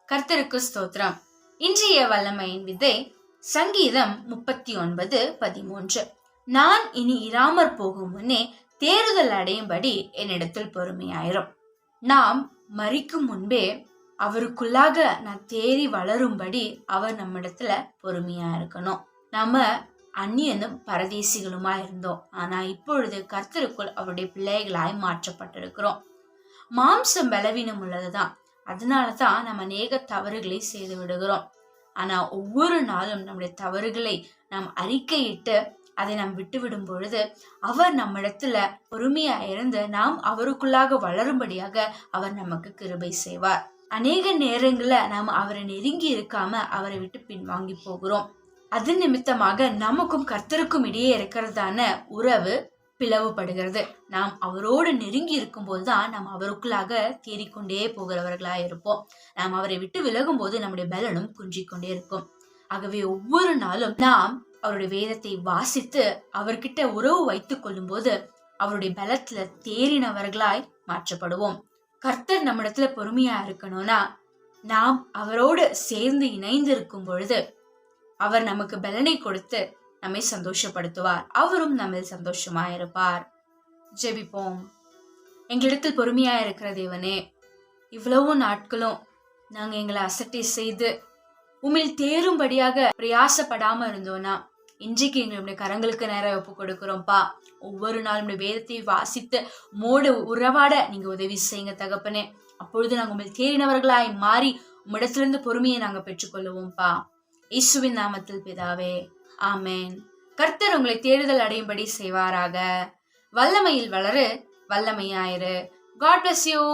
கர்த்தருக்கு ஸ்தோத்திரம். இன்றைய வல்லமையின் விதை சங்கீதம் 39:13. நான் இனி இராமற் போகும் முன்னே தேறுதல் அடையும்படி என்னிடத்தில் பொறுமையாயிரும். நாம் மரிக்கும் முன்பே அவருக்குள்ளாக நான் தேறி வளரும்படி அவர் நம்மிடத்துல பொறுமையா இருக்கணும். நம்ம அந்நியனும் பரதேசிகளுமா இருந்தோம். ஆனா இப்பொழுது கர்த்தருக்குள் அவருடைய பிள்ளைகளாய் மாற்றப்பட்டிருக்கிறோம். மாம்சம் பலவீனம் உள்ளதுதான். அதனாலதான் நம்ம அநேக தவறுகளை செய்து விடுகிறோம். ஆனா ஒவ்வொரு நாளும் நம்முடைய தவறுகளை நாம் அறிக்கையிட்டு அதை நாம் விட்டு விடும் பொழுது அவர் நம்மிடத்துல பொறுமையா இருந்து நாம் அவருக்குள்ளாக வளரும்படியாக அவர் நமக்கு கிருபை செய்வார். அநேக நேரங்கள்ல நாம் அவரை நெருங்கி இருக்காம அவரை விட்டு பின்வாங்கி போகிறோம். அது நிமித்தமாக நமக்கும் கர்த்தருக்கும் இடையே இருக்கிறதான உறவு பிளவுபடுகிறது. நாம் அவரோடு நெருங்கி இருக்கும் போதுதான் நாம் அவருக்குள்ளாக தேறிக்கொண்டே போகிறவர்களா இருப்போம். நாம் அவரை விட்டு விலகும் போது நம்முடைய பலனும் குன்றிக்கொண்டே இருக்கும். ஆகவே ஒவ்வொரு நாளும் நாம் அவருடைய வேதத்தை வாசித்து அவர்கிட்ட உறவு வைத்துக் கொள்ளும் போது அவருடைய பலத்துல தேறினவர்களாய் மாற்றப்படுவோம். கர்த்தர் நம்மிடத்துல பொறுமையா இருக்கணும்னா நாம் அவரோடு சேர்ந்து இணைந்து இருக்கும் பொழுது அவர் நமக்கு பலனை கொடுத்து நம்மை சந்தோஷப்படுத்துவார். அவரும் நம்ம சந்தோஷமா இருப்பார். ஜெபிப்போம். எங்களிடத்தில் பொறுமையா இருக்கிற தேவனே, இவ்வளவு நாட்களும் நாங்க எங்களை அசட்டை செய்து உம்மில் தேரும்படியாக பிரயாசப்படாம இருந்தோம்னா இன்றைக்கு எங்களுடைய கரங்களுக்கு நேரம் ஒப்பு கொடுக்கிறோம்ப்பா. ஒவ்வொரு நாளும் வேதத்தை வாசித்து உம்மோடு உறவாட நீங்க உதவி செய்யுங்க தகப்பனே. அப்பொழுது நாங்கள் உண்மையில் தேறினவர்களாய் மாறி உம்மிடத்திலிருந்து பொறுமையை நாங்க பெற்றுக்கொள்ளுவோம்ப்பா. இயேசுவின் நாமத்தில் பிதாவே, ஆமென். கர்த்தர் உங்களை தேடுதல் அடையும்படி செய்வாராக. வல்லமையில் வளரு, வல்லமையாயிரு. God bless you.